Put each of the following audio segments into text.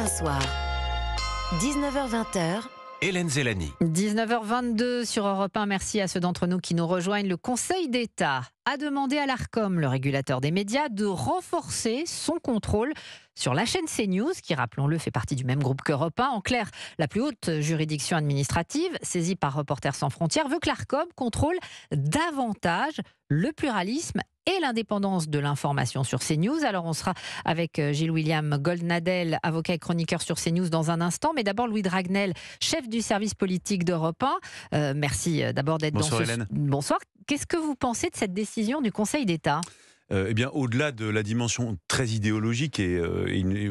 TF1 Soir. 19h-20h. Hélène Zellani. 19h22 sur Europe 1. Merci à ceux d'entre nous qui nous rejoignent. Le Conseil d'État a demandé à l'Arcom, le régulateur des médias, de renforcer son contrôle sur la chaîne CNews, qui, rappelons-le, fait partie du même groupe qu'Europe 1. En clair, la plus haute juridiction administrative, saisie par Reporters sans frontières, veut que l'Arcom contrôle davantage le pluralisme et l'indépendance de l'information sur CNews. Alors on sera avec Gilles-William Goldnadel, avocat et chroniqueur sur CNews dans un instant. Mais d'abord Louis Dragnel, chef du service politique d'Europe 1. Merci d'abord d'être Bonsoir dans ce... Hélène. Bonsoir. Qu'est-ce que vous pensez de cette décision du Conseil d'État ? Eh bien, au-delà de la dimension très idéologique, et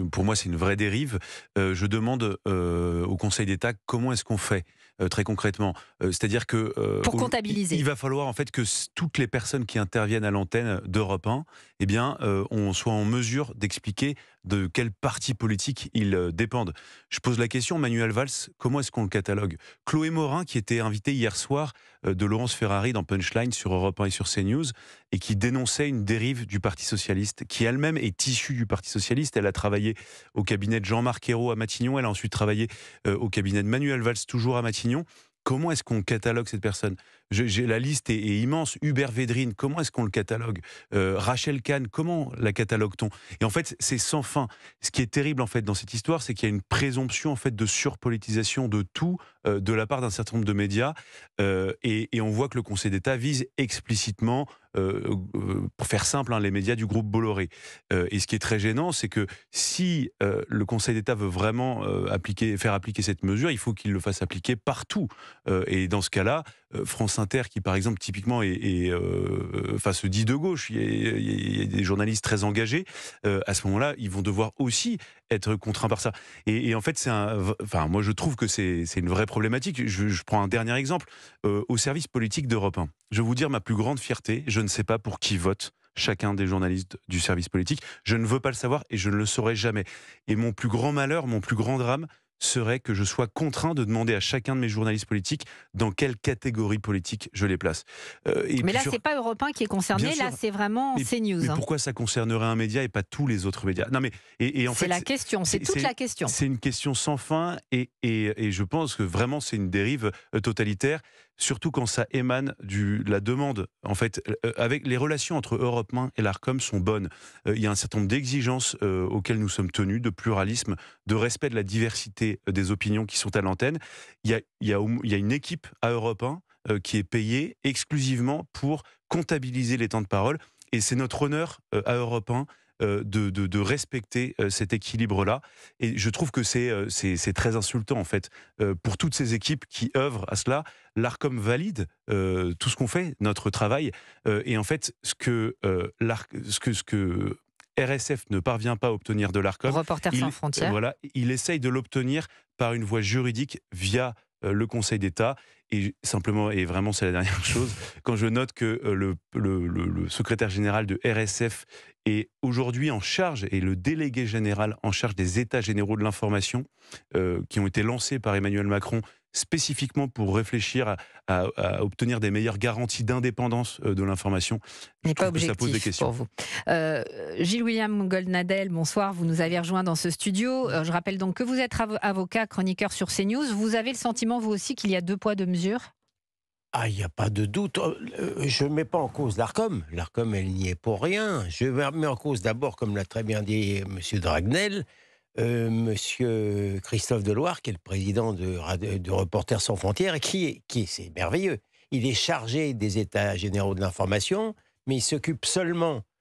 pour moi c'est une vraie dérive, je demande au Conseil d'État comment est-ce qu'on fait très concrètement. C'est-à-dire que pour comptabiliser, il va falloir en fait que toutes les personnes qui interviennent à l'antenne d'Europe 1, eh bien, on soit en mesure d'expliquer de quel parti politique ils dépendent. Je pose la question, Manuel Valls, comment est-ce qu'on le catalogue ? Chloé Morin, qui était invitée hier soir de Laurence Ferrari dans Punchline sur Europe 1 et sur CNews, et qui dénonçait une dérive du Parti Socialiste, qui elle-même est issue du Parti Socialiste. Elle a travaillé au cabinet de Jean-Marc Ayrault à Matignon, elle a ensuite travaillé au cabinet de Manuel Valls, toujours à Matignon. Comment est-ce qu'on catalogue cette personne ? La liste est immense. Hubert Védrine, comment est-ce qu'on le catalogue ? Rachel Kahn, comment la catalogue-t-on ? Et en fait, c'est sans fin. Ce qui est terrible en fait dans cette histoire, c'est qu'il y a une présomption en fait de surpolitisation de tout de la part d'un certain nombre de médias, et on voit que le Conseil d'État vise explicitement, pour faire simple, les médias du groupe Bolloré. Et ce qui est très gênant, c'est que si le Conseil d'État veut vraiment faire appliquer cette mesure, il faut qu'il le fasse appliquer partout. Et dans ce cas-là, France Inter, qui par exemple typiquement se dit de gauche, il y a des journalistes très engagés, à ce moment-là, ils vont devoir aussi être contraints par ça. Et en fait, moi je trouve que c'est une vraie problématique. Je prends un dernier exemple. Au service politique d'Europe 1, je vais vous dire ma plus grande fierté, je ne sais pas pour qui vote chacun des journalistes du service politique. Je ne veux pas le savoir et je ne le saurai jamais. Et mon plus grand malheur, mon plus grand drame, serait que je sois contraint de demander à chacun de mes journalistes politiques dans quelle catégorie politique je les place. Mais là, c'est pas Europe 1 qui est concerné, là, c'est vraiment CNews. Mais pourquoi ça concernerait un média et pas tous les autres médias ? Non, mais en fait, c'est la question, c'est toute la question. C'est une question sans fin, et je pense que vraiment c'est une dérive totalitaire, surtout quand ça émane de la demande. En fait, avec les relations entre Europe 1 et l'Arcom sont bonnes. Il y a un certain nombre d'exigences auxquelles nous sommes tenus, de pluralisme, de respect de la diversité des opinions qui sont à l'antenne. Il y a une équipe à Europe 1 qui est payée exclusivement pour comptabiliser les temps de parole, et c'est notre honneur à Europe 1 de respecter cet équilibre-là. Et je trouve que c'est très insultant, en fait, pour toutes ces équipes qui œuvrent à cela. L'Arcom valide tout ce qu'on fait, notre travail, et en fait, ce que RSF ne parvient pas à obtenir de l'Arcom, Reporters sans frontières. Voilà, il essaye de l'obtenir par une voie juridique via le Conseil d'État. Et simplement, et vraiment c'est la dernière chose, quand je note que le secrétaire général de RSF est aujourd'hui en charge, et le délégué général en charge des états généraux de l'information, qui ont été lancés par Emmanuel Macron spécifiquement pour réfléchir à obtenir des meilleures garanties d'indépendance de l'information. N'est pas objectif ça pose des questions pour vous. Gilles-William Goldnadel, bonsoir, vous nous avez rejoint dans ce studio. Je rappelle donc que vous êtes avocat, chroniqueur sur CNews. Vous avez le sentiment, vous aussi, qu'il y a deux poids, deux mesures ? Il n'y a pas de doute. Je ne mets pas en cause l'Arcom. L'Arcom, elle n'y est pour rien. Je mets en cause d'abord, comme l'a très bien dit M. Dragnel, M. Christophe Deloire, qui est le président de Reporters sans frontières, et qui c'est merveilleux. Il est chargé des états généraux de l'information, mais il s'occupe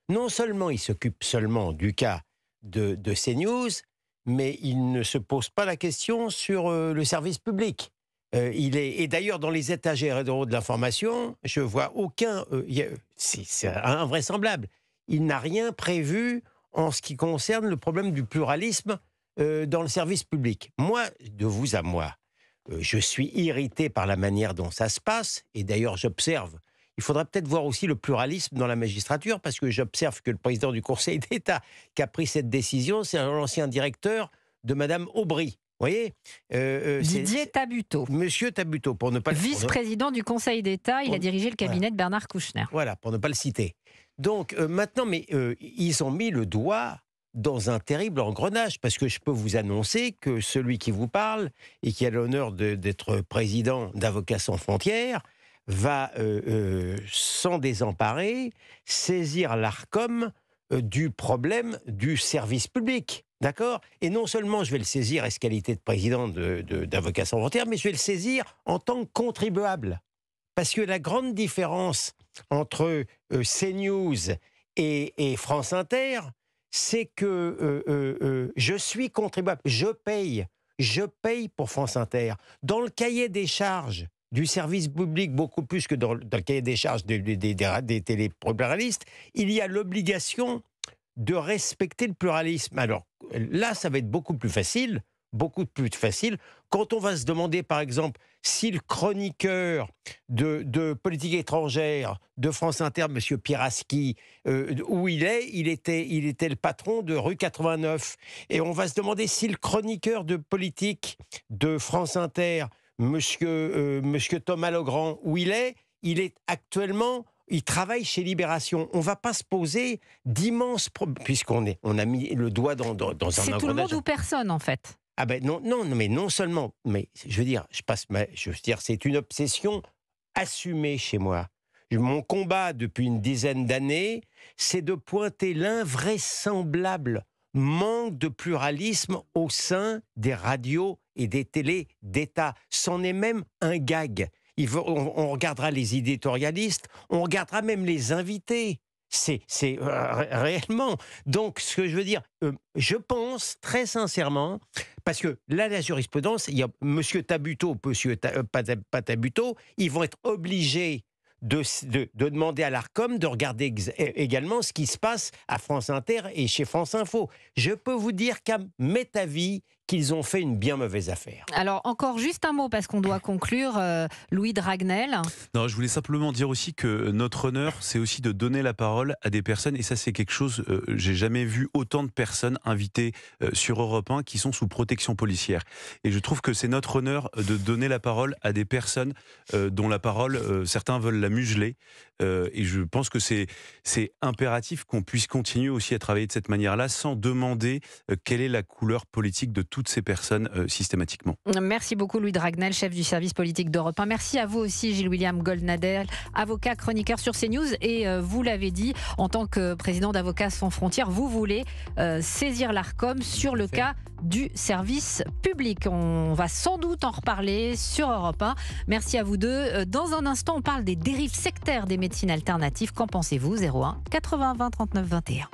non seulement il s'occupe seulement du cas de CNews, mais il ne se pose pas la question sur le service public. Et d'ailleurs, dans les états généraux de l'information, je vois aucun... c'est invraisemblable. Il n'a rien prévu en ce qui concerne le problème du pluralisme dans le service public. Moi, de vous à moi, je suis irrité par la manière dont ça se passe, et d'ailleurs j'observe. Il faudra peut-être voir aussi le pluralisme dans la magistrature, parce que j'observe que le président du Conseil d'État qui a pris cette décision, c'est l'ancien directeur de Madame Aubry. Vous voyez, Didier Tabuteau. Monsieur Tabuteau, pour ne pas le vice-président du Conseil d'État, il a dirigé le cabinet de Bernard Kouchner. Voilà, pour ne pas le citer. Donc maintenant, ils ont mis le doigt dans un terrible engrenage, parce que je peux vous annoncer que celui qui vous parle, et qui a l'honneur d'être président d'Avocats sans frontières, va, s'en désemparer, saisir l'Arcom du problème du service public. D'accord? Et non seulement je vais le saisir en qualité de président d'Avocats sans frontières, mais je vais le saisir en tant que contribuable. Parce que la grande différence entre CNews et France Inter, c'est que je suis contribuable, je paye pour France Inter. Dans le cahier des charges du service public, beaucoup plus que dans le cahier des charges des télépluralistes, il y a l'obligation de respecter le pluralisme. Alors là, ça va être beaucoup plus facile, quand on va se demander, par exemple, si le chroniqueur de politique étrangère de France Inter, M. Piraski, où il était le patron de Rue 89. Et on va se demander si le chroniqueur de politique de France Inter, Monsieur Thomas Legrand, où il est actuellement... Il travaille chez Libération. On ne va pas se poser d'immenses problèmes, puisqu'on a mis le doigt dans un engrenage. C'est tout le monde ou personne, en fait. Ah ben non, mais non seulement, mais je veux dire, c'est une obsession assumée chez moi. Mon combat depuis une dizaine d'années, c'est de pointer l'invraisemblable manque de pluralisme au sein des radios et des télés d'État. C'en est même un gag. On regardera les éditorialistes, on regardera même les invités. C'est réellement. Donc, ce que je veux dire, je pense très sincèrement, parce que là, la jurisprudence, il y a M. Tabuteau, pas Tabuteau, ils vont être obligés de demander à l'Arcom de regarder également ce qui se passe à France Inter et chez France Info. Je peux vous dire qu'à m'est avis, qu'ils ont fait une bien mauvaise affaire. Alors, encore juste un mot, parce qu'on doit conclure, Louis Dragnel. Non, je voulais simplement dire aussi que notre honneur, c'est aussi de donner la parole à des personnes, et ça c'est quelque chose, j'ai jamais vu autant de personnes invitées sur Europe 1 qui sont sous protection policière. Et je trouve que c'est notre honneur de donner la parole à des personnes dont la parole, certains veulent la museler. Et je pense que c'est impératif qu'on puisse continuer aussi à travailler de cette manière-là, sans demander quelle est la couleur politique de toutes ces personnes systématiquement. Merci beaucoup Louis Dragnel, chef du service politique d'Europe 1. Merci à vous aussi Gilles-William Goldnadel, avocat chroniqueur sur CNews. Et vous l'avez dit, en tant que président d'Avocats sans frontières, vous voulez saisir l'Arcom sur le cas du service public. On va sans doute en reparler sur Europe 1. Merci à vous deux. Dans un instant, on parle des dérives sectaires des médecines alternatives. Qu'en pensez-vous? 01 80 20 39 21.